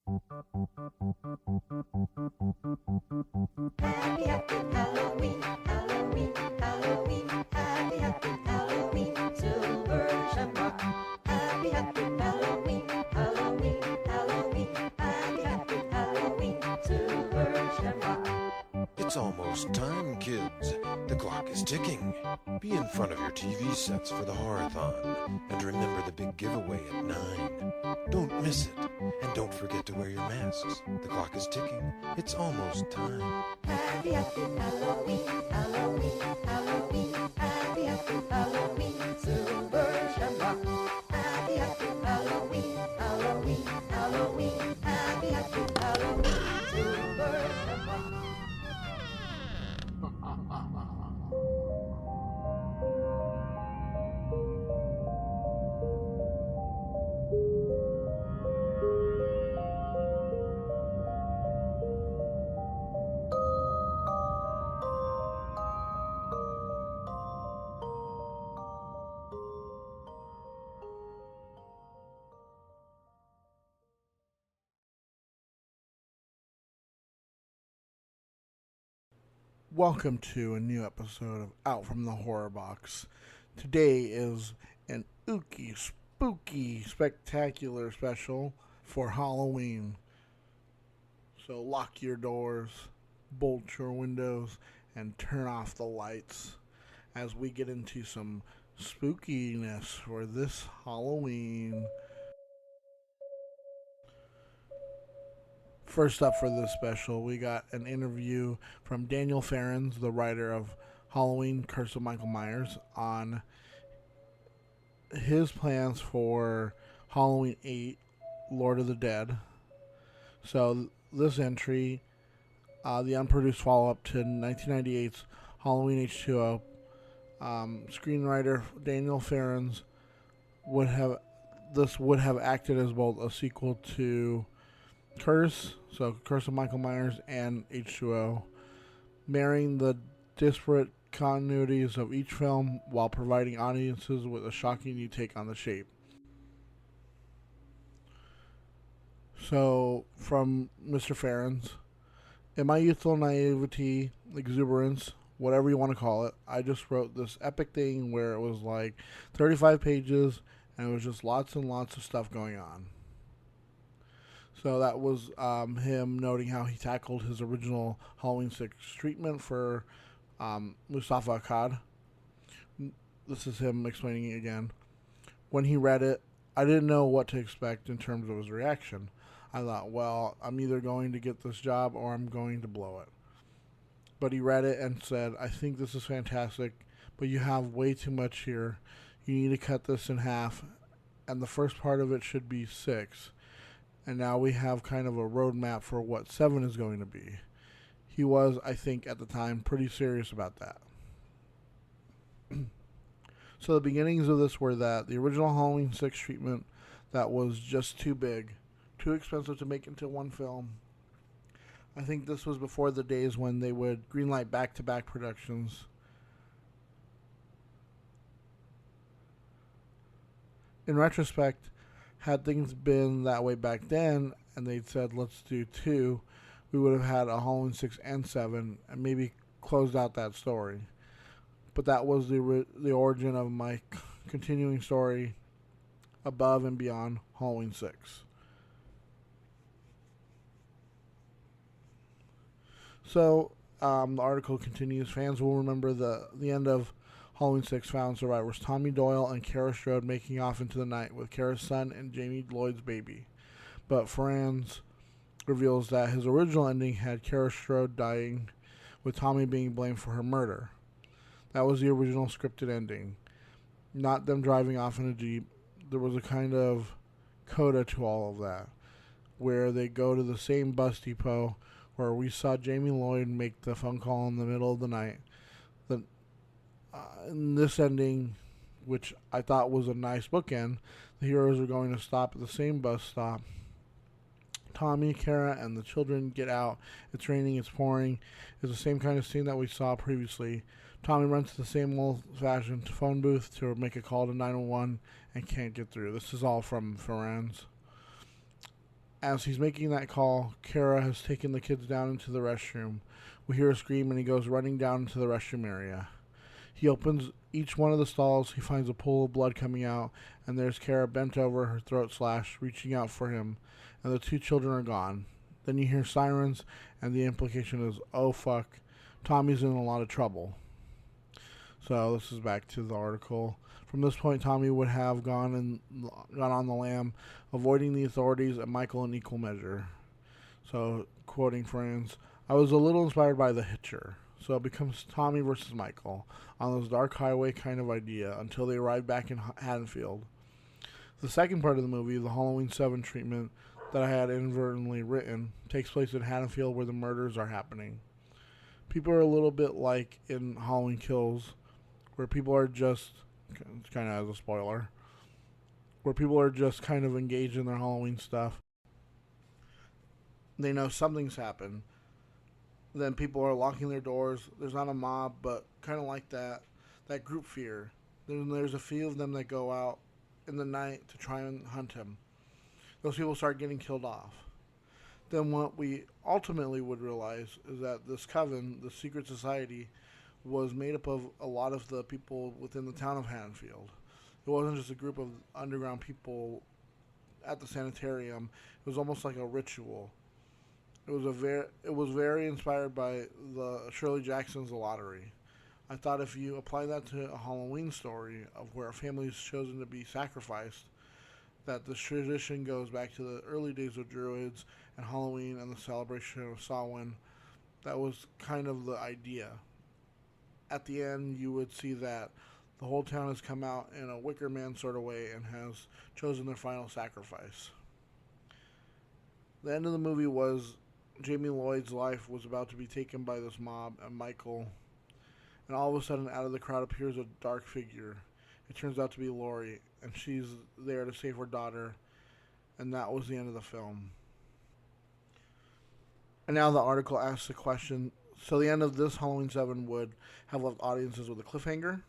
Happy, happy Halloween, Halloween, Halloween. Happy, happy Halloween, Silver Shamrock. Happy, happy Halloween, Halloween, Halloween. Happy, happy Halloween, Silver Shamrock. It's almost time, kids. The clock is ticking. Be in front of your TV sets for the Horrorthon. And remember the big giveaway at 9. Don't miss it. And don't forget to wear your masks. The clock is ticking. It's almost time. Happy, happy Halloween, Halloween, Halloween. Happy, happy Halloween, Silver Shamrock. Happy, happy Halloween, Halloween, Halloween. Happy, happy Halloween, Silver Shamrock. Welcome to a new episode of Out from the Horrorbox. Today is an ooky, spooky, spectacular special for Halloween. So lock your doors, bolt your windows, and turn off the lights as we get into some spookiness for this Halloween. First up for this special, we got an interview from Daniel Farrands, the writer of Halloween Curse of Michael Myers, on his plans for Halloween 8, Lord of the Dead. So this entry, the unproduced follow-up to 1998's Halloween H2O, screenwriter Daniel Farrands would have acted as both a sequel to Curse of Michael Myers and H2O, marrying the disparate continuities of each film while providing audiences with a shocking new take on the shape. So, from Mr. Farrands, in my youthful naivety, exuberance, whatever you want to call it, I just wrote this epic thing where it was like 35 pages and it was just lots and lots of stuff going on. So that was him noting how he tackled his original Halloween 6 treatment for Mustafa Akkad. This is him explaining it again. When he read it, I didn't know what to expect in terms of his reaction. I thought, well, I'm either going to get this job or I'm going to blow it. But he read it and said, I think this is fantastic, but you have way too much here. You need to cut this in half, and the first part of it should be 6. And now we have kind of a roadmap for what 7 is going to be. He was, I think, at the time, pretty serious about that. So the beginnings of this were that the original Halloween 6 treatment that was just too big, too expensive to make into one film. I think this was before the days when they would greenlight back-to-back productions. In retrospect, had things been that way back then and they'd said, let's do 2, we would have had a Halloween 6 and 7 and maybe closed out that story. But that was the origin of my continuing story above and beyond Halloween 6. So the article continues. Fans will remember the end of Halloween 6 found survivors Tommy Doyle and Kara Strode making off into the night with Kara's son and Jamie Lloyd's baby. But Farrands reveals that his original ending had Kara Strode dying, with Tommy being blamed for her murder. That was the original scripted ending. Not them driving off in a Jeep. There was a kind of coda to all of that, where they go to the same bus depot where we saw Jamie Lloyd make the phone call in the middle of the night. In this ending, which I thought was a nice bookend, the heroes are going to stop at the same bus stop. Tommy, Kara, and the children get out. It's raining, it's pouring. It's the same kind of scene that we saw previously. Tommy runs to the same old-fashioned phone booth to make a call to 911 and can't get through. This is all from Farrands. As he's making that call, Kara has taken the kids down into the restroom. We hear a scream and he goes running down into the restroom area. He opens each one of the stalls, he finds a pool of blood coming out, and there's Kara bent over, her throat slashed, reaching out for him, and the two children are gone. Then you hear sirens, and the implication is, oh fuck, Tommy's in a lot of trouble. So this is back to the article. From this point, Tommy would have gone on the lam, avoiding the authorities and Michael in equal measure. So, quoting Farrands, I was a little inspired by The Hitcher. So it becomes Tommy versus Michael on this dark highway kind of idea until they arrive back in Haddonfield. The second part of the movie, the Halloween 7 treatment that I had inadvertently written, takes place in Haddonfield where the murders are happening. People are a little bit like in Halloween Kills, where people are just, kind of as a spoiler, where people are just kind of engaged in their Halloween stuff. They know something's happened. Then people are locking their doors. There's not a mob, but kind of like that group fear. There's a few of them that go out in the night to try and hunt him. Those people start getting killed off. Then what we ultimately would realize is that this coven, the secret society, was made up of a lot of the people within the town of Haddonfield. It wasn't just a group of underground people at the sanitarium. It was almost like a ritual. It was very inspired by the Shirley Jackson's The Lottery. I thought if you apply that to a Halloween story of where a family is chosen to be sacrificed, that the tradition goes back to the early days of Druids and Halloween and the celebration of Samhain. That was kind of the idea. At the end, you would see that the whole town has come out in a Wicker Man sort of way and has chosen their final sacrifice. The end of the movie was Jamie Lloyd's life was about to be taken by this mob and Michael, and all of a sudden out of the crowd appears a dark figure. It turns out to be Laurie, and she's there to save her daughter, and that was the end of the film. And now the article asks the question, so the end of this Halloween 7 would have left audiences with a cliffhanger?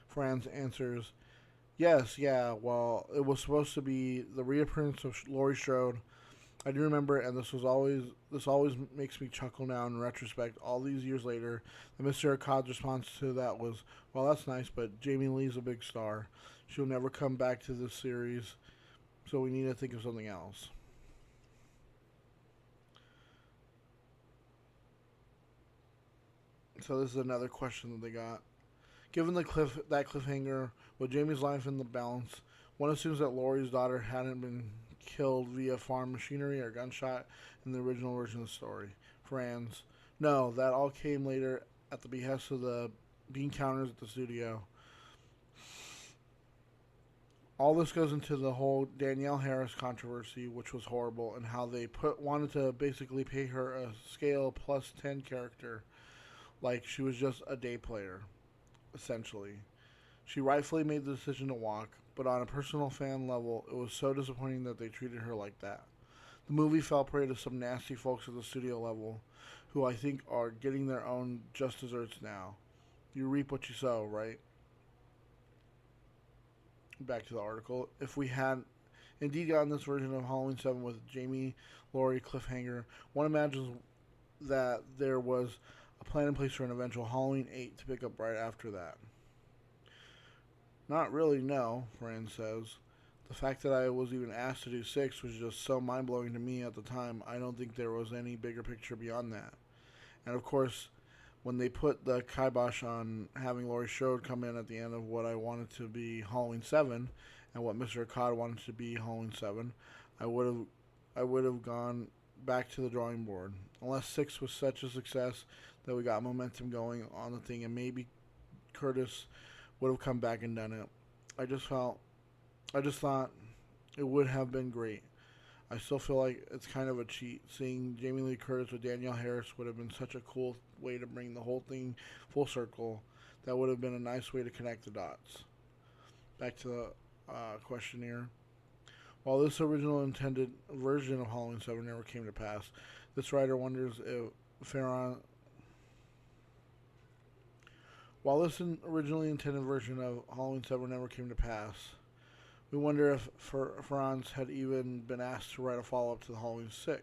Farrands answers, yes, yeah, well, it was supposed to be the reappearance of Laurie Strode. I do remember, and this always makes me chuckle now in retrospect, all these years later, that Mr. Akkad's response to that was, well, that's nice, but Jamie Lee's a big star. She'll never come back to this series, so we need to think of something else. So this is another question that they got. Given that cliffhanger, with Jamie's life in the balance, one assumes that Laurie's daughter hadn't been killed via farm machinery or gunshot in the original version of the story. Farrands, no, that all came later at the behest of the bean counters at the studio. All this goes into the whole Danielle Harris controversy, which was horrible, and how they wanted to basically pay her a scale plus 10 character, like she was just a day player, essentially. She rightfully made the decision to walk, but on a personal fan level, it was so disappointing that they treated her like that. The movie fell prey to some nasty folks at the studio level, who I think are getting their own just desserts now. You reap what you sow, right? Back to the article. If we had indeed gotten this version of Halloween 7 with Jamie, Laurie, cliffhanger, one imagines that there was a plan in place for an eventual Halloween 8 to pick up right after that. Not really, no, Farrands says. The fact that I was even asked to do 6 was just so mind-blowing to me at the time. I don't think there was any bigger picture beyond that. And of course, when they put the kibosh on having Laurie Strode come in at the end of what I wanted to be Halloween 7 and what Mr. Akkad wanted to be Halloween 7, I would have gone back to the drawing board. Unless 6 was such a success that we got momentum going on the thing, and maybe Curtis would have come back and done it. I just thought it would have been great. I still feel like it's kind of a cheat. Seeing Jamie Lee Curtis with Danielle Harris would have been such a cool way to bring the whole thing full circle. That would have been a nice way to connect the dots. Back to the questionnaire. While this original intended version of Halloween 7 never came to pass, this writer wonders if Farrands. While this originally intended version of Halloween 7 never came to pass, We wonder if Farrands had even been asked to write a follow-up to the Halloween 6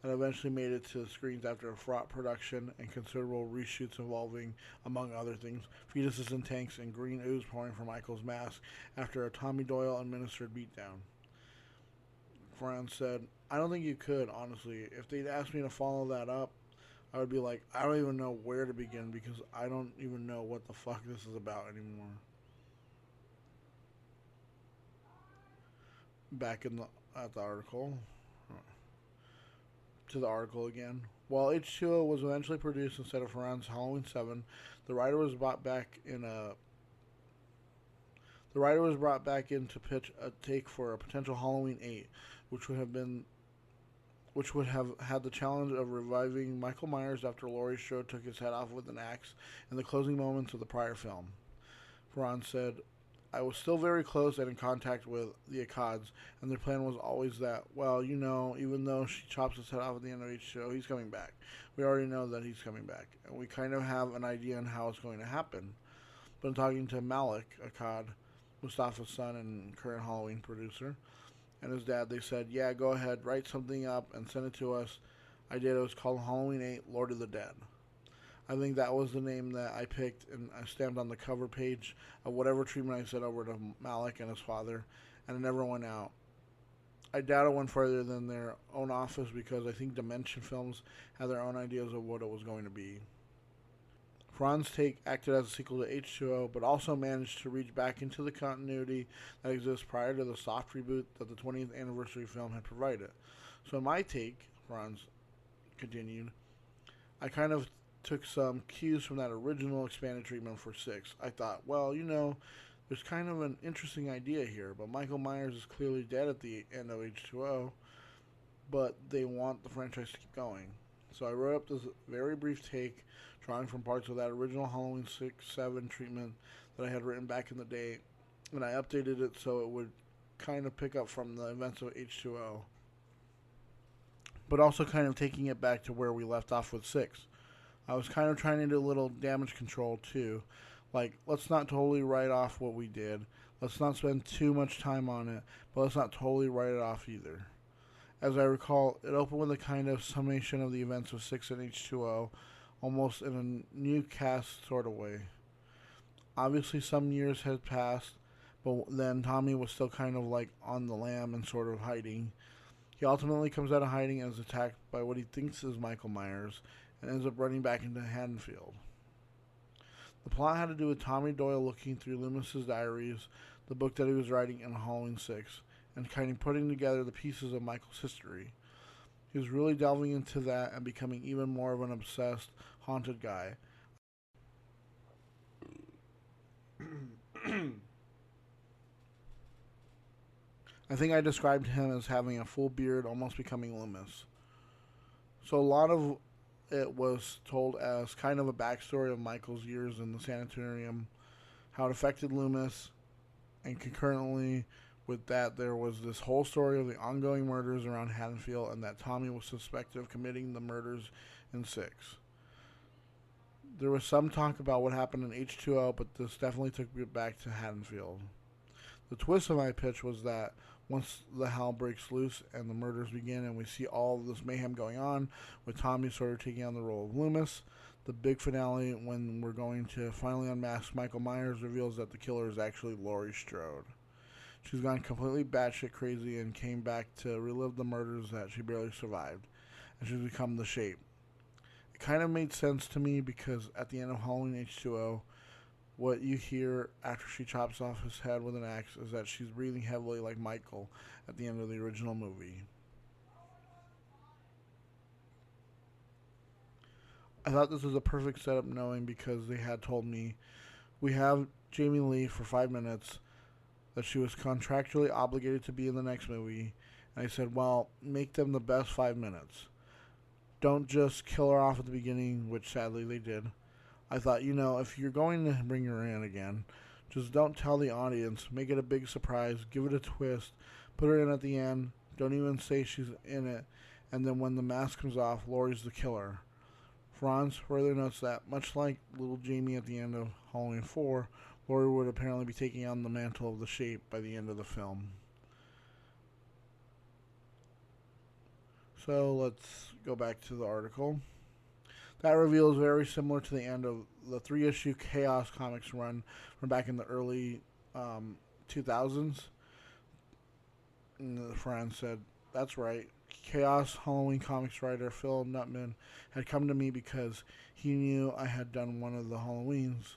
that eventually made it to the screens after a fraught production and considerable reshoots involving, among other things, fetuses in tanks and green ooze pouring from Michael's mask after a Tommy Doyle administered beatdown. Farrands said, I don't think you could, honestly. If they'd asked me to follow that up, I would be like, I don't even know where to begin because I don't even know what the fuck this is about anymore. Back at the article. To the article again. While H2O was eventually produced instead of Farrands' Halloween 7, the writer was brought back in to pitch a take for a potential Halloween 8, which would have had the challenge of reviving Michael Myers after Laurie Strode took his head off with an axe in the closing moments of the prior film. Farrands said, I was still very close and in contact with the Akkads, and their plan was always that, well, you know, even though she chops his head off at the end of each show, he's coming back. We already know that he's coming back, and we kind of have an idea on how it's going to happen. But in talking to Malik Akkad, Mustafa's son and current Halloween producer, and his dad, they said, yeah, go ahead, write something up and send it to us. I did. It was called Halloween 8, Lord of the Dead. I think that was the name that I picked, and I stamped on the cover page of whatever treatment I sent over to Malik and his father, and it never went out. I doubt it went further than their own office because I think Dimension Films had their own ideas of what it was going to be. Farrands' take acted as a sequel to H2O, but also managed to reach back into the continuity that exists prior to the soft reboot that the 20th anniversary film had provided. So in my take, Farrands continued, I kind of took some cues from that original expanded treatment for 6. I thought, well, you know, there's kind of an interesting idea here, but Michael Myers is clearly dead at the end of H2O, but they want the franchise to keep going. So I wrote up this very brief take, drawing from parts of that original Halloween 6-7 treatment that I had written back in the day, and I updated it so it would kind of pick up from the events of H2O, but also kind of taking it back to where we left off with 6. I was kind of trying to do a little damage control too. Like, let's not totally write off what we did. Let's not spend too much time on it, but let's not totally write it off either. As I recall, it opened with a kind of summation of the events of 6 and H2O, almost in a new cast sort of way. Obviously, some years had passed, but then Tommy was still kind of like on the lam and sort of hiding. He ultimately comes out of hiding and is attacked by what he thinks is Michael Myers, and ends up running back into Haddonfield. The plot had to do with Tommy Doyle looking through Loomis's diaries, the book that he was writing in Halloween 6, and kind of putting together the pieces of Michael's history. He was really delving into that and becoming even more of an obsessed, haunted guy. I think I described him as having a full beard, almost becoming Loomis. So a lot of it was told as kind of a backstory of Michael's years in the sanitarium, how it affected Loomis, and concurrently with that, there was this whole story of the ongoing murders around Haddonfield and that Tommy was suspected of committing the murders in 6. There was some talk about what happened in H2O, but this definitely took me back to Haddonfield. The twist of my pitch was that once the hell breaks loose and the murders begin and we see all of this mayhem going on, with Tommy sort of taking on the role of Loomis, the big finale when we're going to finally unmask Michael Myers reveals that the killer is actually Laurie Strode. She's gone completely batshit crazy and came back to relive the murders that she barely survived, and she's become the Shape. It kind of made sense to me because at the end of Halloween H2O, what you hear after she chops off his head with an axe is that she's breathing heavily like Michael at the end of the original movie. I thought this was a perfect setup knowing because they had told me, we have Jamie Lee for 5 minutes, that she was contractually obligated to be in the next movie, and I said, well, make them the best 5 minutes. Don't just kill her off at the beginning, which sadly they did. I thought, you know, if you're going to bring her in again, just don't tell the audience. Make it a big surprise. Give it a twist. Put her in at the end. Don't even say she's in it. And then when the mask comes off, Laurie's the killer. Farrands further notes that, much like little Jamie at the end of Halloween 4, Laurie would apparently be taking on the mantle of the Shape by the end of the film. So let's go back to the article. That reveal is very similar to the end of the 3-issue Chaos Comics run from back in the early 2000s. And the Farrands said, "That's right. Chaos Halloween Comics writer Phil Nutman had come to me because he knew I had done one of the Halloweens.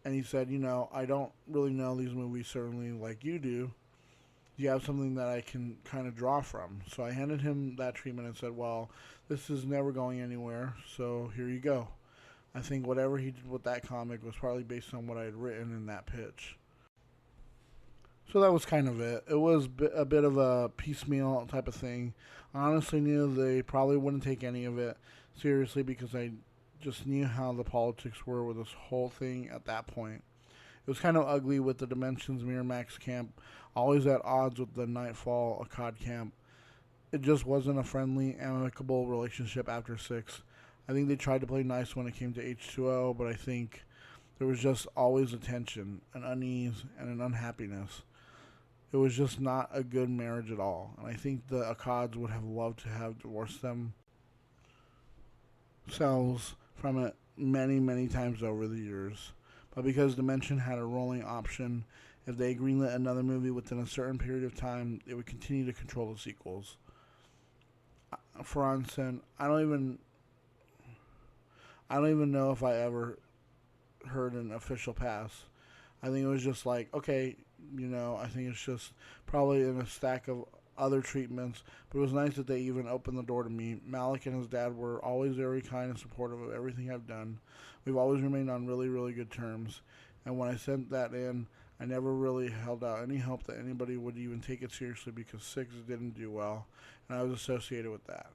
And he said, I don't really know these movies certainly like you do. Do you have something that I can kind of draw from?" So I handed him that treatment and said, "Well, this is never going anywhere, so here you go." I think whatever he did with that comic was probably based on what I had written in that pitch. So that was kind of it. It was a bit of a piecemeal type of thing. I honestly knew they probably wouldn't take any of it seriously because I just knew how the politics were with this whole thing at that point. It was kind of ugly with the Dimensions Miramax camp always at odds with the Nightfall Akkad camp. It just wasn't a friendly, amicable relationship after 6. I think they tried to play nice when it came to H2O, but I think there was just always a tension, an unease, and an unhappiness. It was just not a good marriage at all, and I think the Akkads would have loved to have divorced themselves from it many, many times over the years. But because Dimension had a rolling option, if they greenlit another movie within a certain period of time, they would continue to control the sequels. Farrands said, I don't even know if I ever heard an official pass. I think it was just like, okay, I think it's just probably in a stack of other treatments, but it was nice that they even opened the door to me. Malik and his dad were always very kind and supportive of everything I've done. We've always remained on really, really good terms, and when I sent that in, I never really held out any hope that anybody would even take it seriously because 6 didn't do well, and I was associated with that.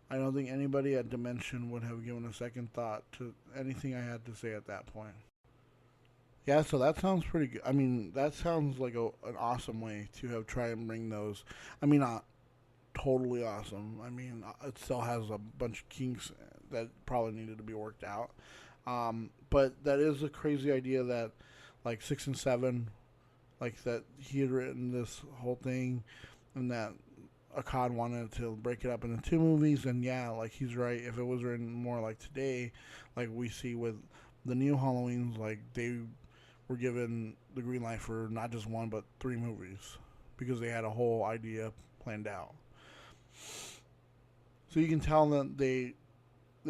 I don't think anybody at Dimension would have given a second thought to anything I had to say at that point. Yeah, so that sounds pretty good. I mean, that sounds like an awesome way to have tried and bring those. I mean, not totally awesome. I mean, it still has a bunch of kinks that probably needed to be worked out. But that is a crazy idea that, like, 6 and 7, like, that he had written this whole thing and that Akkad wanted to break it up into 2 movies. And yeah, like, he's right. If it was written more like today, like we see with the new Halloweens, like, they were given the green light for not just 1 but 3 movies because they had a whole idea planned out. So you can tell that they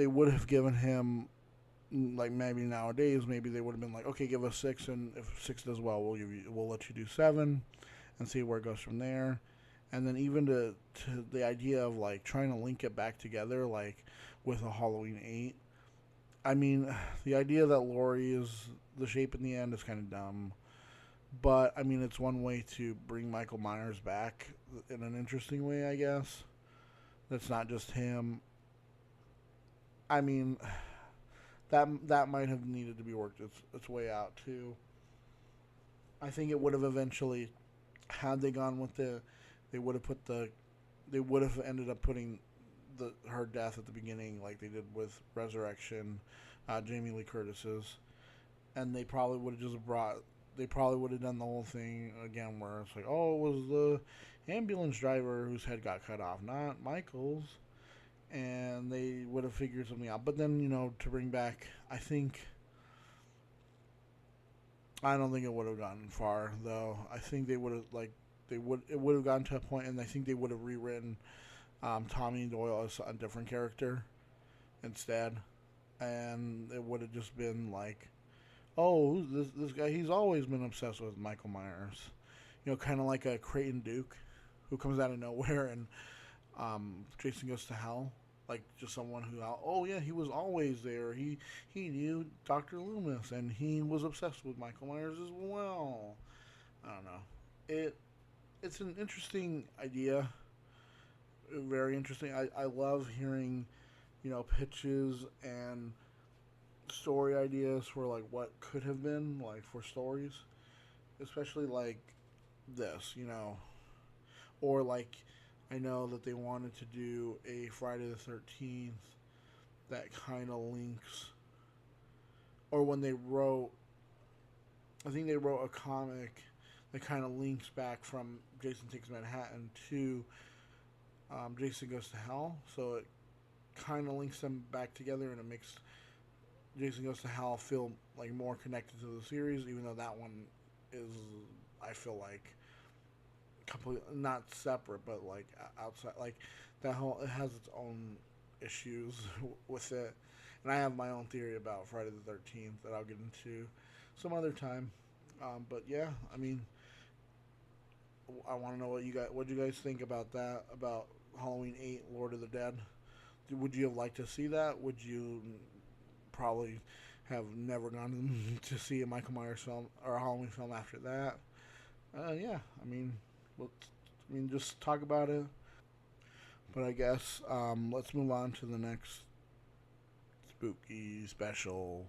would have given him, like, maybe nowadays maybe they would have been like, okay, give us 6, and if 6 does well, we'll let you do 7 and see where it goes from there. And then even to the idea of, like, trying to link it back together, like with a Halloween 8. I mean, the idea that Laurie is the Shape in the end is kind of dumb. But, I mean, it's one way to bring Michael Myers back in an interesting way, I guess. That's not just him. I mean, that might have needed to be worked its way out, too. I think it would have eventually, had they gone with they would have ended up putting her death at the beginning, like they did with Resurrection, Jamie Lee Curtis's, and they probably would have done the whole thing again where it's like, oh, it was the ambulance driver whose head got cut off, not Michael's, and they would have figured something out. But then, to bring back, I don't think it would have gotten far, though. I think they would have, it would have gotten to a point, and I think they would have rewritten Tommy Doyle as a different character instead, and it would have just been like, oh, who's this guy? He's always been obsessed with Michael Myers, kind of like a Creighton Duke, who comes out of nowhere and Jason Goes to Hell, like just someone who, oh yeah, he was always there. He knew Dr. Loomis, and he was obsessed with Michael Myers as well. I don't know. It's an interesting idea. Very interesting. I love hearing, pitches and story ideas for, like, what could have been, like, for stories. Especially, like, this, Or, like, I know that they wanted to do a Friday the 13th that kind of links. Or when they wrote, I think they wrote a comic that kind of links back from Jason Takes Manhattan to Jason Goes to Hell. So it kind of links them back together, and it makes Jason Goes to Hell feel like more connected to the series, even though that one is, I feel like, completely not separate, but like outside. Like that whole, it has its own issues with it, and I have my own theory about Friday the 13th that I'll get into some other time. But yeah, I mean, I want to know what you guys think about that, about Halloween 8, Lord of the Dead. Would you have liked to see that? Would you probably have never gone to see a Michael Myers film or a Halloween film after that? Yeah, just talk about it. But I guess let's move on to the next spooky special.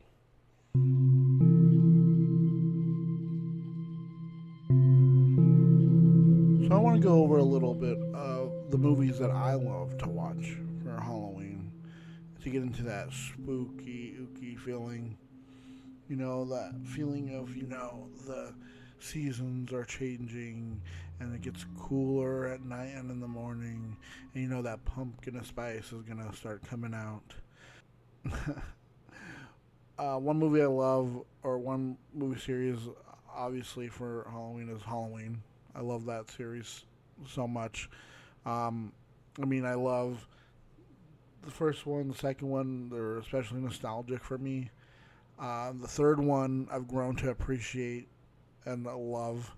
So I want to go over a little bit of the movies that I love to watch for Halloween to get into that spooky, ooky feeling. You know, that feeling of, the seasons are changing and it gets cooler at night and in the morning. And that pumpkin and spice is going to start coming out. One movie I love, or one movie series, obviously for Halloween, is Halloween. I love that series so much. I love the first one, the second one, they're especially nostalgic for me. The third one I've grown to appreciate and love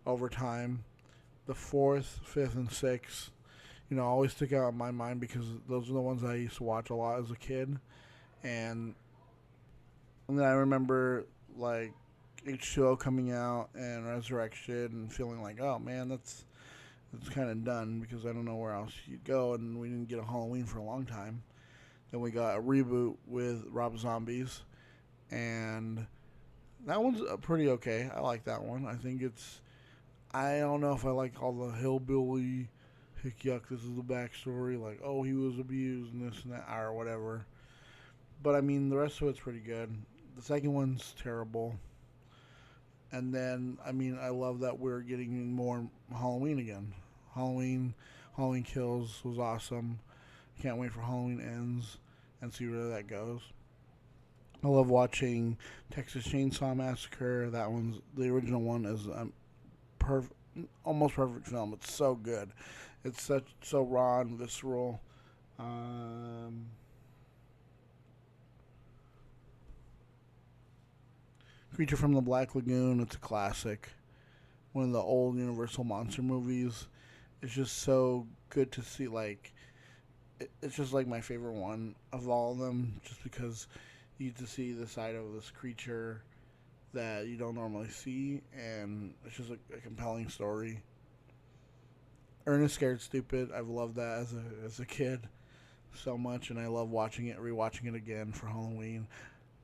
over time. The fourth, fifth, and sixth, always stick out in my mind because those are the ones I used to watch a lot as a kid. And then I remember, like, H2O coming out and Resurrection and feeling like, oh man, it's kind of done because I don't know where else you'd go, and we didn't get a Halloween for a long time. Then we got a reboot with Rob Zombies, and that one's pretty okay. I like that one. I don't know if I like all the hillbilly, hick yuck, this is the backstory, like, oh, he was abused and this and that, or whatever. But the rest of it's pretty good. The second one's terrible. And then, I love that we're getting more Halloween again. Halloween Kills was awesome. Can't wait for Halloween Ends and see where that goes. I love watching Texas Chainsaw Massacre. The original one is almost perfect film. It's so good. It's so raw and visceral. Creature from the Black Lagoon, it's a classic. One of the old Universal monster movies. It's just so good to see, it's just like my favorite one of all of them, just because you get to see the side of this creature that you don't normally see, and it's just a compelling story. Ernest Scared Stupid, I've loved that as a kid so much, and I love rewatching it again for Halloween.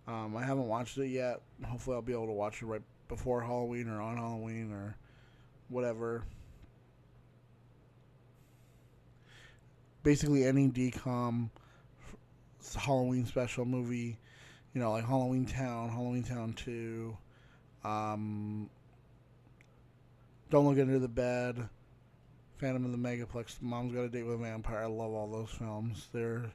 I haven't watched it yet. Hopefully I'll be able to watch it right before Halloween or on Halloween or whatever. Basically any DCOM Halloween special movie, like Halloween Town 2, Don't Look Under the Bed, Phantom of the Megaplex, Mom's Got a Date with a Vampire. I love all those films. They're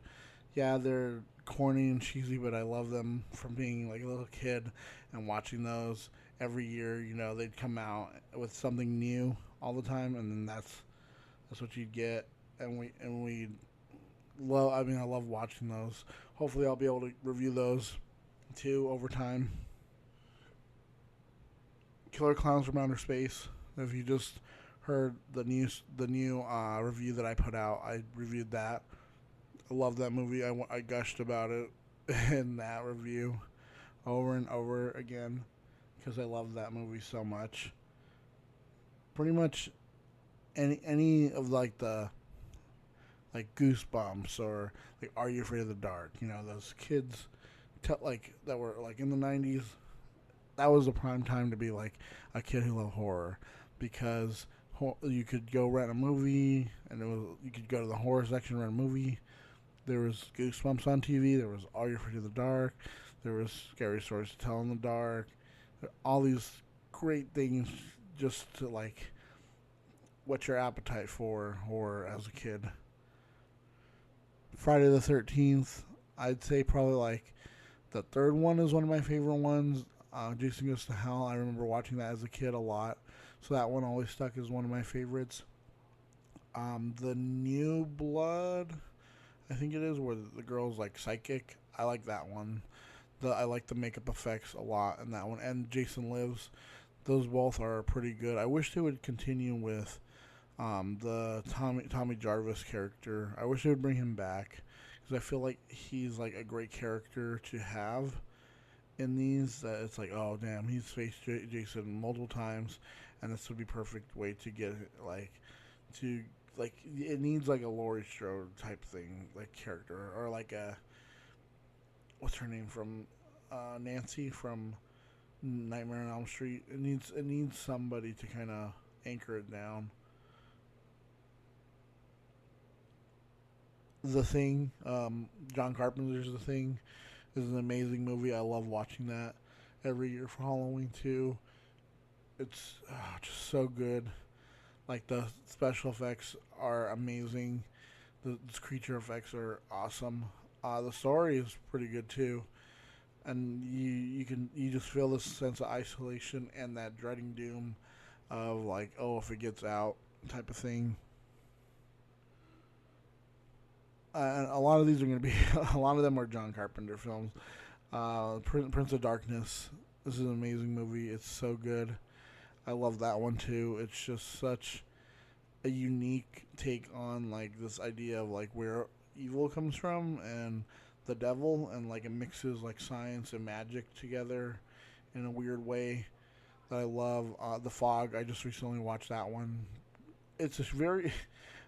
corny and cheesy, but I love them from being like a little kid and watching those every year. They'd come out with something new all the time, and then that's what you'd get. And we love. I love watching those. Hopefully, I'll be able to review those too over time. Killer Clowns from Outer Space. If you just heard the new review that I put out, I reviewed that. I love that movie. I gushed about it in that review over and over again because I love that movie so much. Pretty much any of the Goosebumps or Are You Afraid of the Dark? Those kids that were in the 90s. That was the prime time to be a kid who loved horror, because you could go rent a movie, and you could go to the horror section and rent a movie. There was Goosebumps on TV. There was Are You Afraid of the Dark. There was Scary Stories to Tell in the Dark. all these great things just to like whet your appetite for horror as a kid. Friday the 13th, I'd say probably like the third one is one of my favorite ones. Jason Goes to Hell, I remember watching that as a kid a lot, so that one always stuck as one of my favorites. The New Blood, I think it is, where the girl's like psychic. I like that one. I like the makeup effects a lot in that one. And Jason Lives. Those both are pretty good. I wish they would continue with the Tommy Jarvis character. I wish they would bring him back, because I feel like he's like a great character to have in these. That it's like, oh damn, he's faced Jason multiple times, and this would be perfect way to get it needs like a Laurie Strode type thing, like character, or like a, what's her name from Nancy from Nightmare on Elm Street. It needs somebody to kind of anchor it down. The Thing, John Carpenter's The Thing, is an amazing movie. I love watching that every year for Halloween too. It's just so good. Like, the special effects are amazing. The creature effects are awesome. The story is pretty good too, and you just feel this sense of isolation and that dreading doom of like, oh, if it gets out type of thing. And a lot of these are going to be, a lot of them are John Carpenter films. Prince of Darkness. This is an amazing movie. It's so good. I love that one too. It's just such a unique take on like this idea of like where evil comes from and the devil, and like it mixes like science and magic together in a weird way that I love. The Fog, I just recently watched that one. It's a very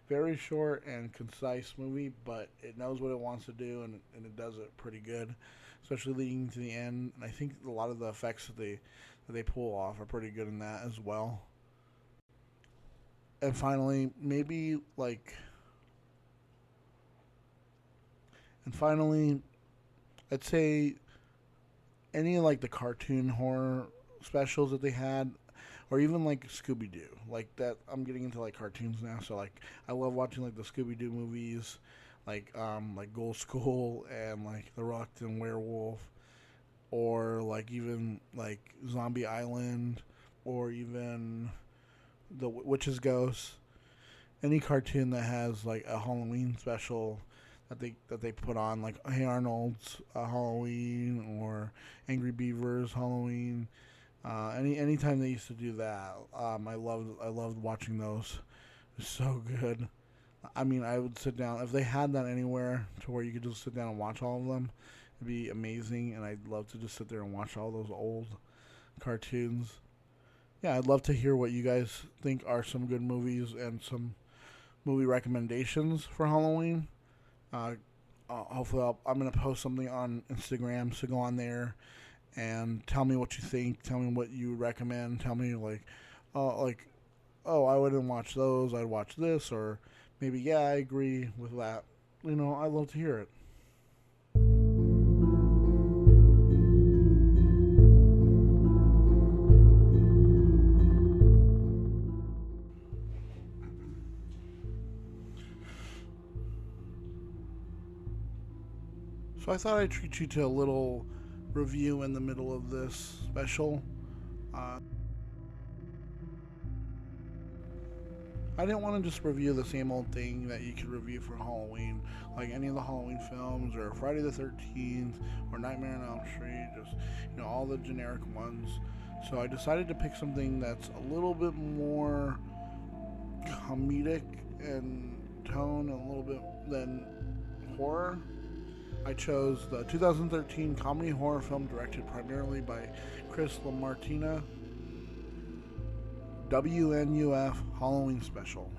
very short and concise movie, but it knows what it wants to do, and it does it pretty good, especially leading to the end. And I think a lot of the effects that they pull off are pretty good in that as well. And finally, I'd say any of like the cartoon horror specials that they had, or even like Scooby-Doo, like that. I'm getting into like cartoons now, so like I love watching like the Scooby-Doo movies, like Ghoul School and like the Reluctant Werewolf, or like even like Zombie Island, or even the Witch's Ghost. Any cartoon that has like a Halloween special that they put on, like Hey Arnold's Halloween, or Angry Beaver's Halloween. Anytime they used to do that, I loved watching those. It's so good. I mean, I would sit down if they had that anywhere to where you could just sit down and watch all of them. It'd be amazing, and I'd love to just sit there and watch all those old cartoons. Yeah, I'd love to hear what you guys think are some good movies and some movie recommendations for Halloween. Hopefully, I'm going to post something on Instagram, so go on there and tell me what you think. Tell me what you recommend. Tell me I wouldn't watch those. I'd watch this, or maybe I agree with that. I'd love to hear it. So I thought I'd treat you to a little review in the middle of this special. I didn't want to just review the same old thing that you could review for Halloween, like any of the Halloween films, or Friday the 13th, or Nightmare on Elm Street, just all the generic ones. So I decided to pick something that's a little bit more comedic in tone, and a little bit than horror. I chose the 2013 comedy horror film directed primarily by LaMartina, WNUF Halloween Special.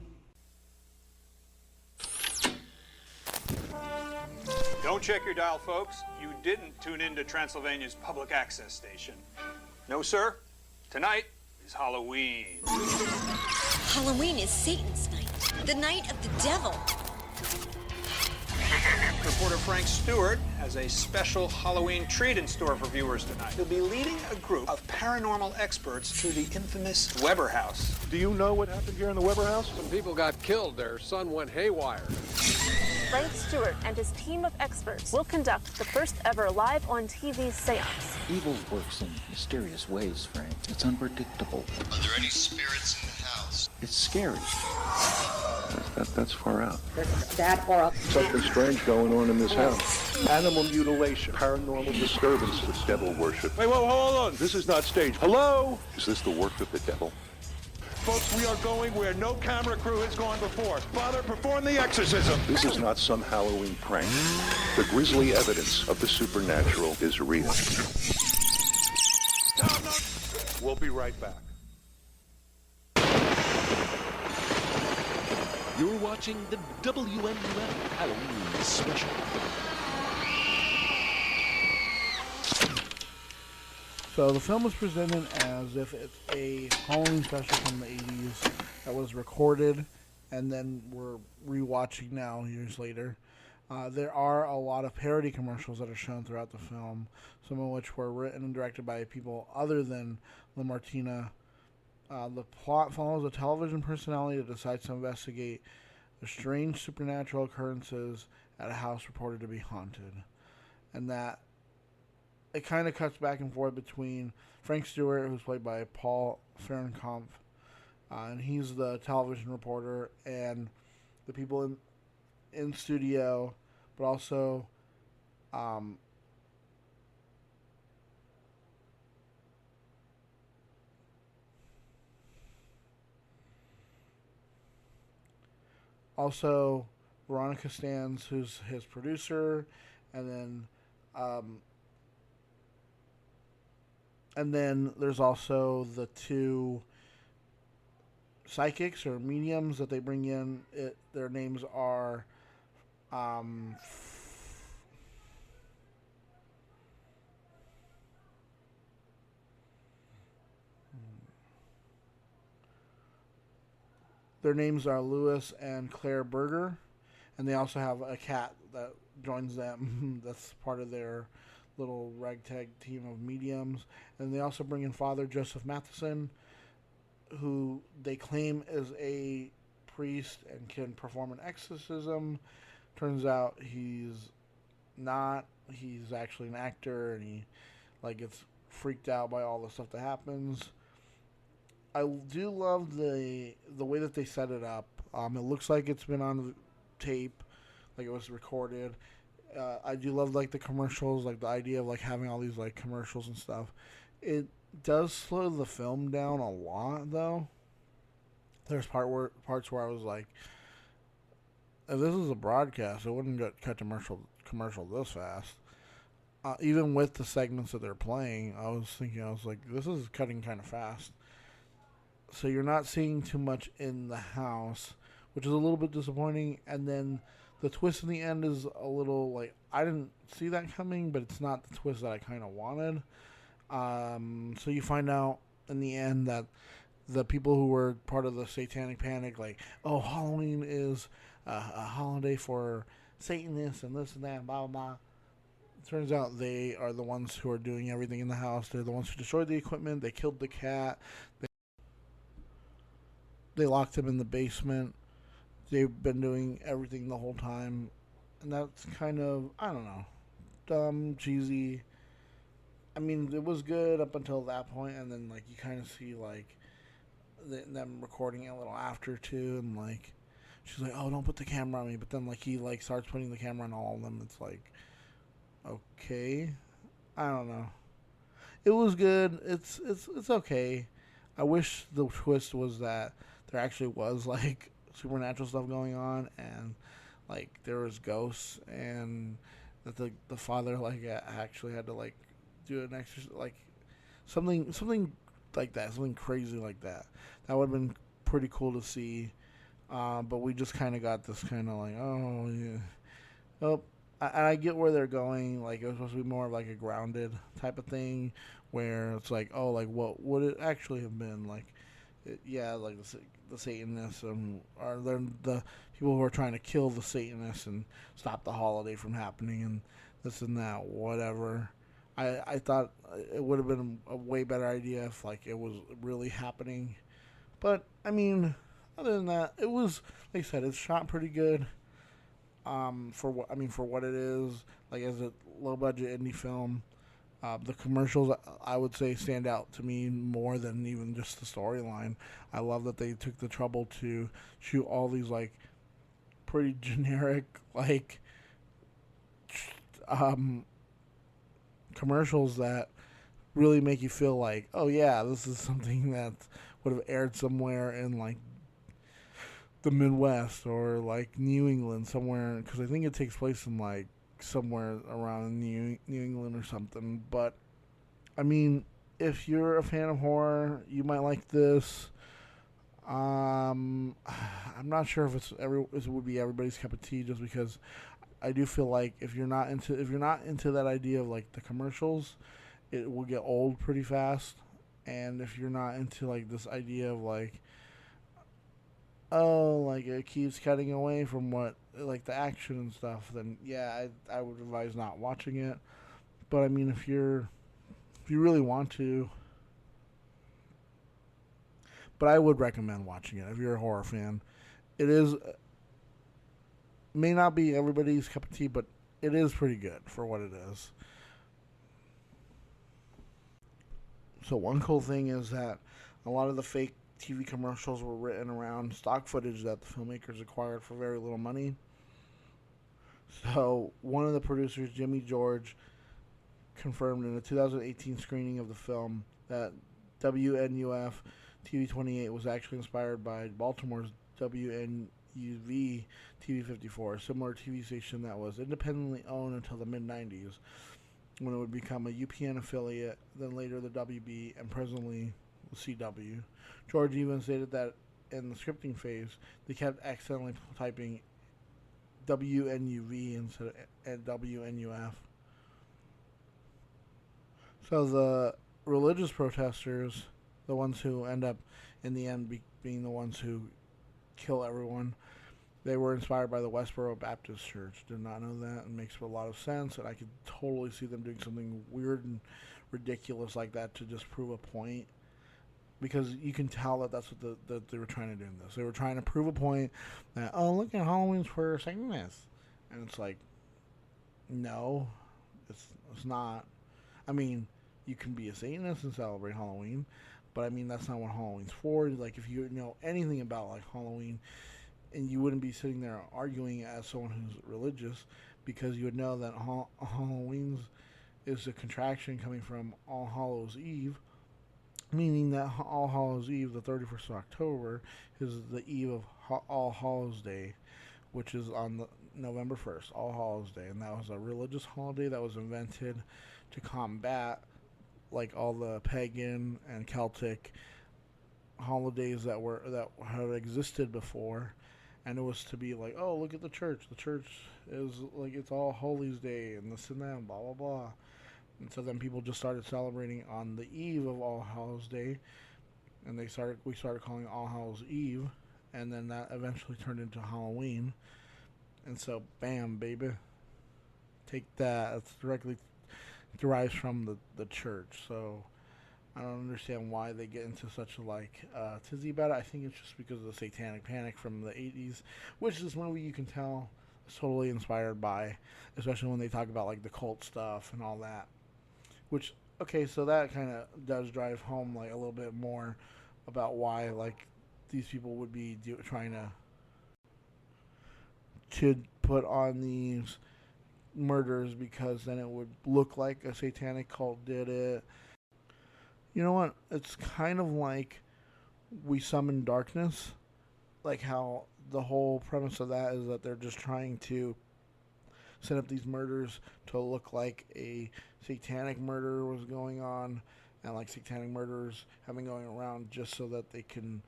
Don't check your dial, folks. You didn't tune into Transylvania's public access station. No, sir. Tonight is Halloween. Halloween is Satan's night, the night of the devil. Reporter Frank Stewart has a special Halloween treat in store for viewers tonight. He'll be leading a group of paranormal experts to the infamous Weber House. Do you know what happened here in the Weber House? Some people got killed. Their son went haywire. Frank Stewart and his team of experts will conduct the first ever live on TV seance. Evil works in mysterious ways, Frank. It's unpredictable. Are there any spirits in the house? It's scary. That's far out. That horror. Something strange going on in this house. Animal mutilation, paranormal disturbances, devil worship. Wait, whoa, hold on. This is not staged. Hello? Is this the work of the devil? Folks, we are going where no camera crew has gone before. Father, perform the exorcism. This is not some Halloween prank. The grisly evidence of the supernatural is real. We'll be right back. You're watching the WNUF Halloween Special. So the film was presented as if it's a Halloween special from the 80s that was recorded and then we're rewatching now years later. There are a lot of parody commercials that are shown throughout the film, some of which were written and directed by people other than LaMartina. The plot follows a television personality that decides to investigate the strange supernatural occurrences at a house reported to be haunted. And that it kind of cuts back and forth between Frank Stewart, who's played by Paul Farrands, and he's the television reporter, and the people in studio, but also Veronica Stans, who's his producer, and then there's also the two psychics or mediums that they bring in. Their names are Lewis and Claire Berger, and they also have a cat that joins them. That's part of their little ragtag team of mediums. And they also bring in Father Joseph Matheson, who they claim is a priest and can perform an exorcism. Turns out he's not. He's actually an actor, and he gets freaked out by all the stuff that happens. I do love the way that they set it up. It looks like it's been on tape, like it was recorded. I do love the commercials, the idea of having all these commercials and stuff. It does slow the film down a lot, though. There's parts where I was like, if this is a broadcast, it wouldn't get cut commercial this fast. Even with the segments that they're playing, I was like, this is cutting kind of fast. So you're not seeing too much in the house, which is a little bit disappointing. And then the twist in the end is a little I didn't see that coming, but it's not the twist that I kind of wanted. So you find out in the end that the people who were part of the satanic panic, Halloween is a holiday for Satanists and this and that, blah, blah, blah. Turns out they are the ones who are doing everything in the house. They're the ones who destroyed the equipment. They killed the cat. They locked him in the basement. They've been doing everything the whole time. And that's kind of, I don't know, dumb, cheesy. I mean, it was good up until that point, and then, you kind of see, them recording it a little after, too, and, she's like, oh, don't put the camera on me, but then, he, starts putting the camera on all of them. It's okay. I don't know. It was good. It's okay. I wish the twist was that there actually was, supernatural stuff going on, and, there was ghosts, and that the father, actually had to, do an exorcism, something like that, something crazy like that. That would have been pretty cool to see, but we just kind of got this kind of oh, yeah. Oh, I get where they're going. It was supposed to be more of a grounded type of thing, where it's what would it actually have been? The Satanists, or the people who are trying to kill the Satanists and stop the holiday from happening and this and that, whatever. I thought it would have been a way better idea if like it was really happening. But I mean, other than that, it was, like I said, it's shot pretty good. For what it is, like as a low budget indie film. The commercials, I would say, stand out to me more than even just the storyline. I love that they took the trouble to shoot all these like pretty generic like commercials that really make you feel like, oh yeah, this is something that would have aired somewhere in like the Midwest or like New England somewhere, because I think it takes place in like somewhere around New England or something. But I mean, if you're a fan of horror, you might like this. I'm not sure if it would be everybody's cup of tea, just because I do feel like if you're not into that idea of like the commercials, it will get old pretty fast. And if you're not into like this idea of like, oh, like it keeps cutting away from what like the action and stuff, then yeah, I would advise not watching it. But I mean, if you really want to, but I would recommend watching it if you're a horror fan. It is may not be everybody's cup of tea, but it is pretty good for what it is. So one cool thing is that a lot of the fake TV commercials were written around stock footage that the filmmakers acquired for very little money. So one of the producers, Jimmy George, confirmed in a 2018 screening of the film that WNUF TV 28 was actually inspired by Baltimore's WNUV TV 54, a similar TV station that was independently owned until the mid-90s, when it would become a UPN affiliate, then later the WB, and presently the CW. George even stated that in the scripting phase, they kept accidentally typing WNUV instead of WNUF. So the religious protesters, the ones who end up in the end being the ones who kill everyone, they were inspired by the Westboro Baptist Church. Did not know that. It makes a lot of sense, and I could totally see them doing something weird and ridiculous like that to just prove a point. Because you can tell that that's what that they were trying to do in this. They were trying to prove a point that, oh, look at Halloween's for Satanists. And it's like, no, it's not. I mean, you can be a Satanist and celebrate Halloween, but I mean, that's not what Halloween's for. Like, if you know anything about like Halloween, and you wouldn't be sitting there arguing as someone who's religious, because you would know that Halloween's is a contraction coming from All Hallows Eve, meaning that All Hallows Eve, the 31st of October, is the eve of All Hallows Day, which is on the November 1st, All Hallows Day, and that was a religious holiday that was invented to combat like all the pagan and Celtic holidays that had existed before. And it was to be like, oh, look at the church. The church is like, it's All Hallows Day and this and that, and blah, blah, blah. And so then people just started celebrating on the eve of All Hallows Day. And we started calling All Hallows Eve. And then that eventually turned into Halloween. And so, bam, baby. Take that. It's directly derives from the church. So I don't understand why they get into such a tizzy about it. I think it's just because of the Satanic Panic from the 80s, which this movie you can tell is totally inspired by, especially when they talk about like the cult stuff and all that. Which, okay, so that kind of does drive home like a little bit more about why like these people would be trying to put on these murders, because then it would look like a satanic cult did it. You know what? It's kind of like We Summon Darkness. Like how the whole premise of that is that they're just trying to set up these murders to look like a satanic murder was going on, and like satanic murderers have been going around just so that they can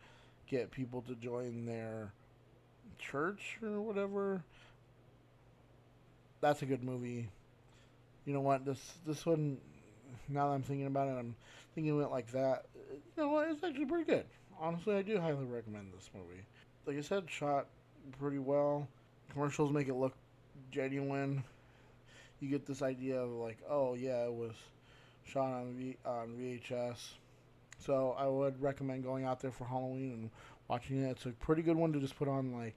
get people to join their church or whatever. That's a good movie. You know what? This one, now that I'm thinking about it, I'm thinking of it like that. You know what? It's actually pretty good. Honestly, I do highly recommend this movie. Like I said, shot pretty well. Commercials make it look genuine. You get this idea of like, oh yeah, it was shot on VHS. So I would recommend going out there for Halloween and watching it. It's a pretty good one to just put on, like,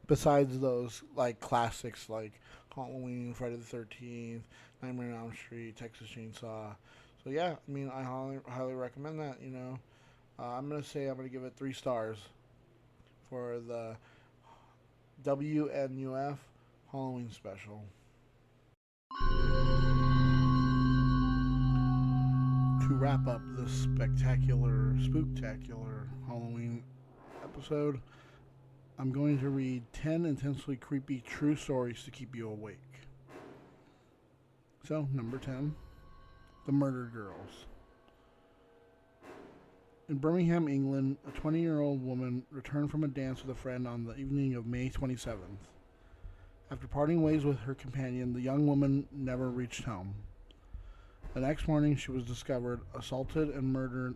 besides those like classics like Halloween, Friday the 13th, Nightmare on Elm Street, Texas Chainsaw. So yeah, I mean, I highly recommend that. I'm gonna say I'm gonna give it 3 stars for the WNUF Halloween Special. To wrap up this spectacular, spooktacular Halloween episode, I'm going to read 10 intensely creepy true stories to keep you awake. So, number 10, The Murder Girls. In Birmingham, England, a 20-year-old woman returned from a dance with a friend on the evening of May 27th. After parting ways with her companion, the young woman never reached home. The next morning, she was discovered assaulted and murdered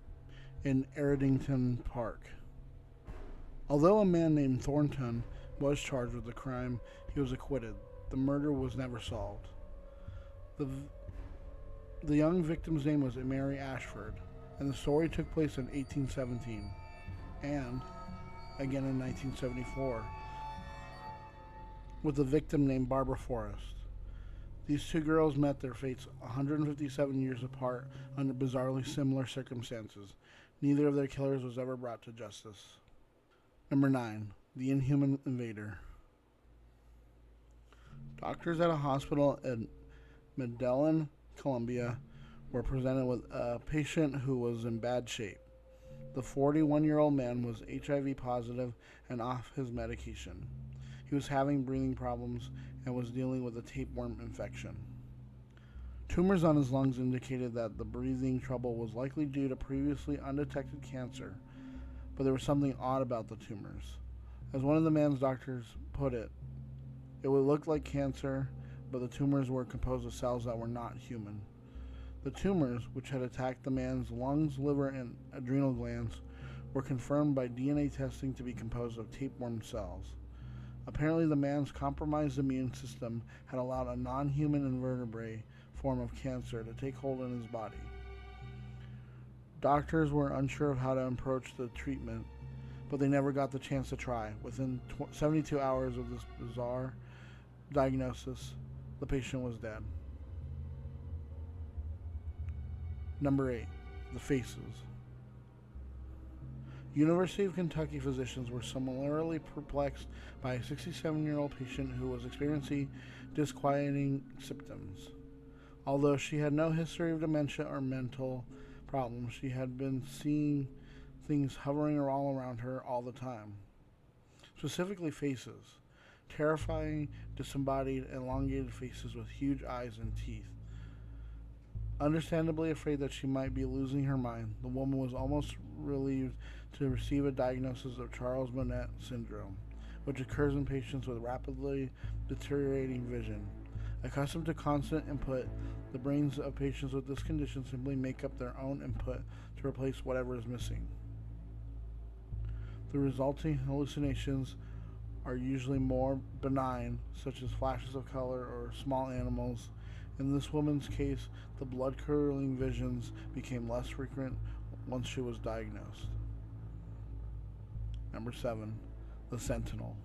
in Errington Park. Although a man named Thornton was charged with the crime, he was acquitted. The murder was never solved. The young victim's name was Mary Ashford, and the story took place in 1817 and again in 1974 with the victim named Barbara Forrest. These two girls met their fates 157 years apart under bizarrely similar circumstances. Neither of their killers was ever brought to justice. Number 9. The Inhuman Invader. Doctors at a hospital in Medellin, Colombia, were presented with a patient who was in bad shape. The 41-year-old man was HIV positive and off his medication. He was having breathing problems and was dealing with a tapeworm infection. Tumors on his lungs indicated that the breathing trouble was likely due to previously undetected cancer, but there was something odd about the tumors. As one of the man's doctors put it, it would look like cancer, but the tumors were composed of cells that were not human. The tumors, which had attacked the man's lungs, liver, and adrenal glands, were confirmed by DNA testing to be composed of tapeworm cells. Apparently, the man's compromised immune system had allowed a non-human invertebrate form of cancer to take hold in his body. Doctors were unsure of how to approach the treatment, but they never got the chance to try. Within 72 hours of this bizarre diagnosis, the patient was dead. Number 8. The Faces. University of Kentucky physicians were similarly perplexed by a 67-year-old patient who was experiencing disquieting symptoms. Although she had no history of dementia or mental problems, she had been seeing things hovering all around her all the time. Specifically faces. Terrifying, disembodied, elongated faces with huge eyes and teeth. Understandably afraid that she might be losing her mind, the woman was almost relieved to receive a diagnosis of Charles Bonnet syndrome, which occurs in patients with rapidly deteriorating vision. Accustomed to constant input, the brains of patients with this condition simply make up their own input to replace whatever is missing. The resulting hallucinations are usually more benign, such as flashes of color or small animals. In this woman's case, the blood-curdling visions became less frequent once she was diagnosed. Number 7. The Sentinel.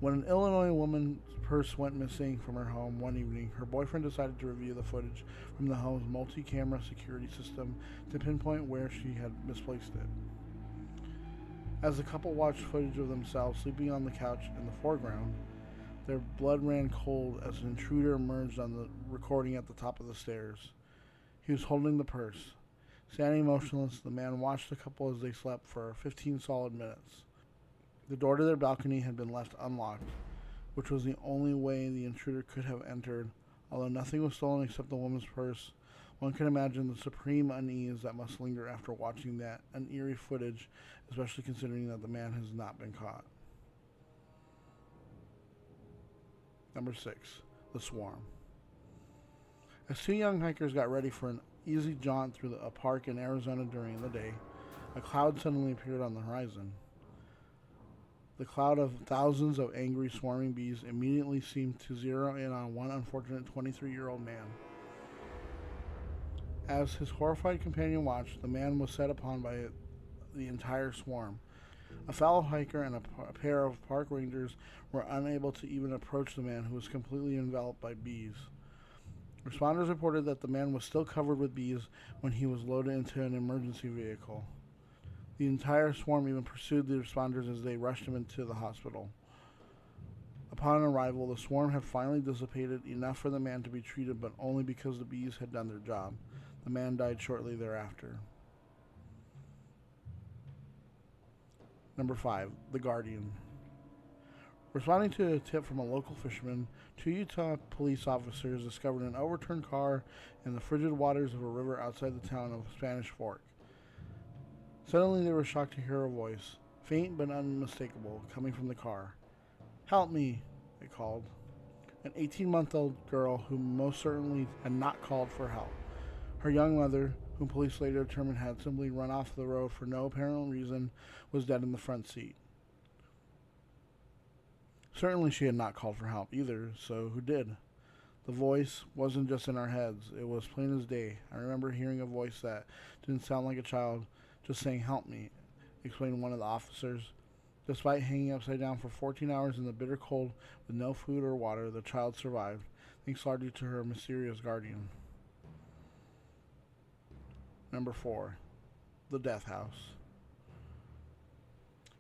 When an Illinois woman's purse went missing from her home one evening, her boyfriend decided to review the footage from the home's multi-camera security system to pinpoint where she had misplaced it. As the couple watched footage of themselves sleeping on the couch in the foreground, their blood ran cold as an intruder emerged on the recording at the top of the stairs. He was holding the purse. Standing motionless, the man watched the couple as they slept for 15 solid minutes. The door to their balcony had been left unlocked, which was the only way the intruder could have entered. Although nothing was stolen except the woman's purse, one can imagine the supreme unease that must linger after watching that eerie footage, especially considering that the man has not been caught. Number 6. The Swarm. As two young hikers got ready for an easy jaunt through a park in Arizona during the day, a cloud suddenly appeared on the horizon. The cloud of thousands of angry, swarming bees immediately seemed to zero in on one unfortunate 23-year-old man. As his horrified companion watched, the man was set upon by the entire swarm. A fellow hiker and a pair of park rangers were unable to even approach the man, who was completely enveloped by bees. Responders reported that the man was still covered with bees when he was loaded into an emergency vehicle. The entire swarm even pursued the responders as they rushed him into the hospital. Upon arrival, the swarm had finally dissipated, enough for the man to be treated, but only because the bees had done their job. The man died shortly thereafter. Number 5. The Guardian. Responding to a tip from a local fisherman, 2 Utah police officers discovered an overturned car in the frigid waters of a river outside the town of Spanish Fork. Suddenly they were shocked to hear a voice, faint but unmistakable, coming from the car. "Help me," it called. An 18-month-old girl who most certainly had not called for help. Her young mother, whom police later determined had simply run off the road for no apparent reason, was dead in the front seat. Certainly she had not called for help either, so who did? The voice wasn't just in our heads, it was plain as day. I remember hearing a voice that didn't sound like a child, just saying, "Help me," explained one of the officers. Despite hanging upside down for 14 hours in the bitter cold with no food or water, the child survived, thanks largely to her mysterious guardian. Number 4. The Death House.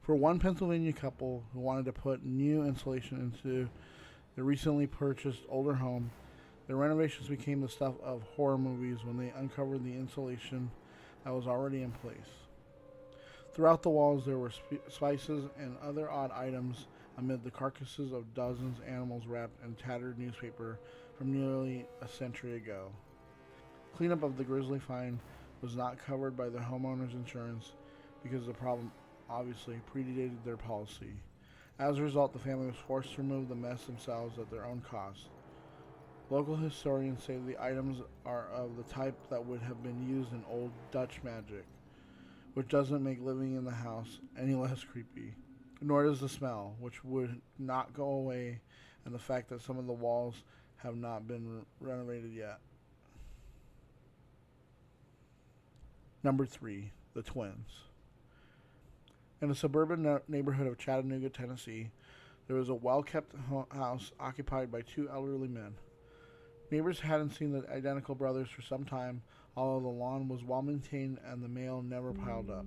For one Pennsylvania couple who wanted to put new insulation into their recently purchased older home, the renovations became the stuff of horror movies when they uncovered the insulation that was already in place. Throughout the walls there were spices and other odd items amid the carcasses of dozens of animals wrapped in tattered newspaper from nearly a century ago. Cleanup of the grisly find was not covered by the homeowner's insurance because the problem obviously predated their policy. As a result, the family was forced to remove the mess themselves at their own cost. Local historians say the items are of the type that would have been used in old Dutch magic, which doesn't make living in the house any less creepy. Nor does the smell, which would not go away, and the fact that some of the walls have not been renovated yet. Number 3. The Twins. In a suburban neighborhood of Chattanooga, Tennessee, there was a well-kept house occupied by 2 elderly men. Neighbors hadn't seen the identical brothers for some time, although the lawn was well-maintained and the mail never piled up.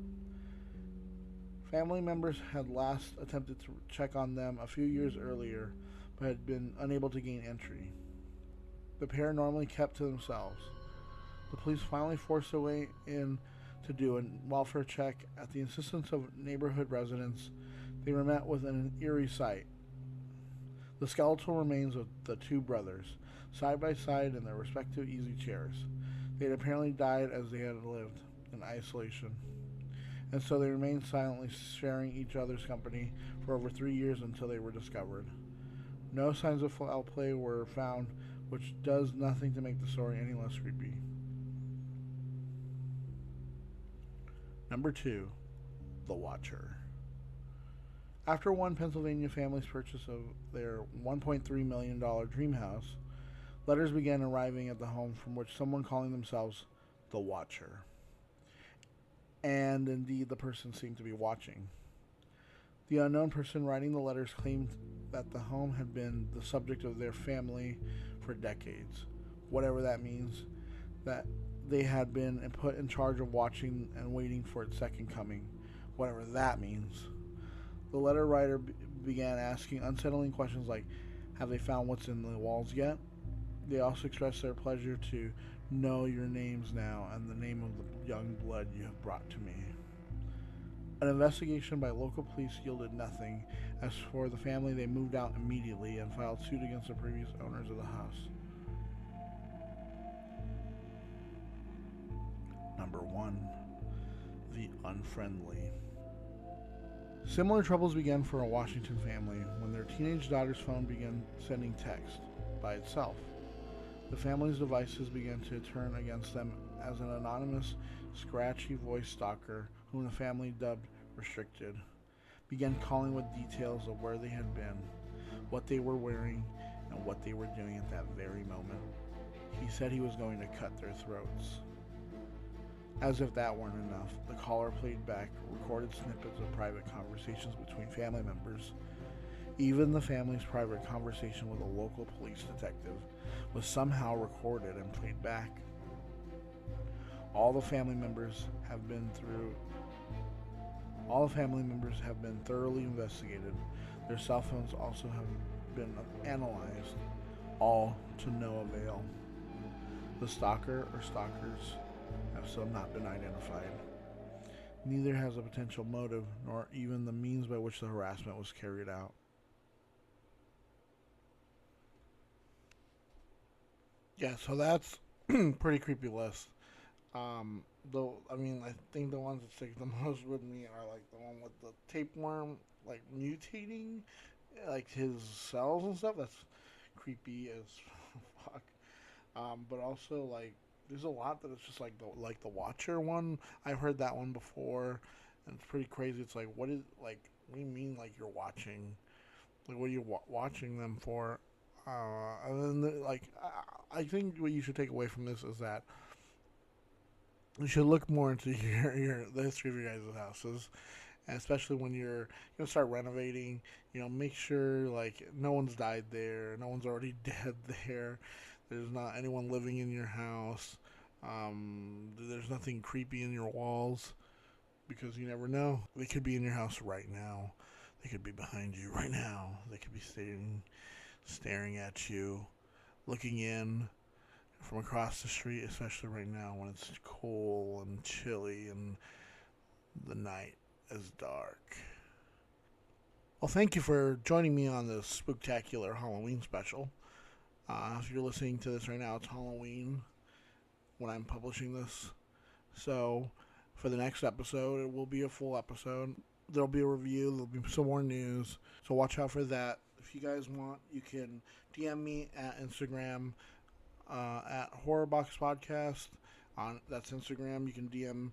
Family members had last attempted to check on them a few years earlier, but had been unable to gain entry. The pair normally kept to themselves. The police finally forced their way in to do a welfare check. At the insistence of neighborhood residents, they were met with an eerie sight. The skeletal remains of the 2 brothers, side by side in their respective easy chairs. They had apparently died as they had lived, in isolation, and so they remained silently sharing each other's company for over 3 years until they were discovered. No signs of foul play were found, which does nothing to make the story any less creepy. Number 2. The Watcher. After one Pennsylvania family's purchase of their $1.3 million dream house, letters began arriving at the home from which someone calling themselves the Watcher. And indeed, the person seemed to be watching. The unknown person writing the letters claimed that the home had been the subject of their family for decades, whatever that means, that they had been put in charge of watching and waiting for its second coming, whatever that means. The letter writer began asking unsettling questions like, have they found what's in the walls yet? They also expressed their pleasure to know your names now and the name of the young blood you have brought to me. An investigation by local police yielded nothing. As for the family, they moved out immediately and filed suit against the previous owners of the house. Number 1. The Unfriendly. Similar troubles began for a Washington family when their teenage daughter's phone began sending text by itself. The family's devices began to turn against them as an anonymous, scratchy voice stalker whom the family dubbed Restricted began calling with details of where they had been, what they were wearing, and what they were doing at that very moment. He said he was going to cut their throats. As if that weren't enough, the caller played back recorded snippets of private conversations between family members. Even the family's private conversation with a local police detective was somehow recorded and played back. All the family members have been thoroughly investigated. Their cell phones also have been analyzed, all to no avail. The stalker or stalkers have still not been identified. Neither has a potential motive, nor even the means by which the harassment was carried out. Yeah, so that's pretty creepy list. Though, I mean, I think the ones that stick the most with me are like the one with the tapeworm, like mutating, like his cells and stuff. That's creepy as fuck. But also like, there's a lot that it's just like the Watcher one. I've heard that one before, and it's pretty crazy. It's like, what do you mean like you're watching? Like, what are you watching them for? And then I think what you should take away from this is that you should look more into the history of your guys' houses, and especially when you're gonna start renovating. Make sure like no one's died there, no one's already dead there. There's not anyone living in your house. There's nothing creepy in your walls, because you never know. They could be in your house right now. They could be behind you right now. They could be staring at you, looking in from across the street, especially right now when it's cold and chilly and the night is dark. Well, thank you for joining me on this spooktacular Halloween special. If you're listening to this right now, it's Halloween when I'm publishing this. So for the next episode, it will be a full episode. There'll be a review, there'll be some more news, so watch out for that. If you guys want, you can DM me at Instagram at Horrorbox Podcast. That's Instagram. You can DM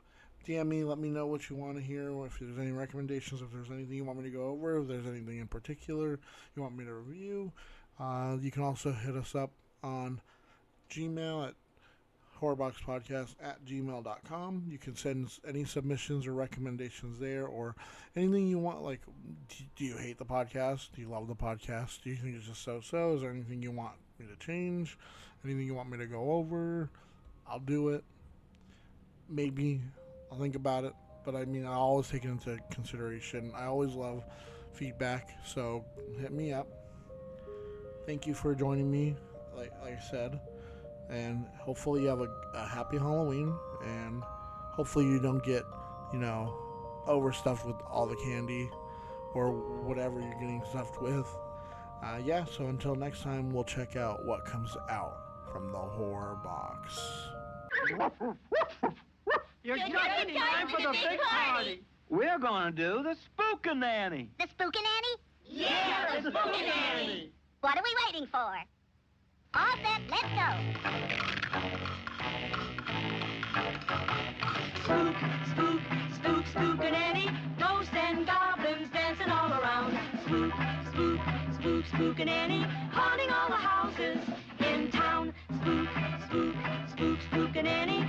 me, let me know what you want to hear, or if there's any recommendations, if there's anything you want me to go over, if there's anything in particular you want me to review. You can also hit us up on Gmail at horrorboxpodcast@gmail.com. You can send any submissions or recommendations there, or anything you want. Like, do you hate the podcast? Do you love the podcast? Do you think it's just so-so? Is there anything you want me to change? Anything you want me to go over? I'll do it. Maybe I'll think about it, but I mean, I always take it into consideration. I always love feedback, so hit me up. Thank you for joining me, like I said. And hopefully you have a happy Halloween, and hopefully you don't get, overstuffed with all the candy or whatever you're getting stuffed with. So until next time, we'll check out what comes out from the horror box. You're just in time for the big party. We're going to do the Spookananny. The Spookananny? Yeah, the Spookananny. What are we waiting for? All set, let's go. Spook, spook, spook, spookananny. Ghosts and goblins dancing all around. Spook, spook, spook, spookananny. Haunting all the houses in town. Spook, spook, spook, spookananny.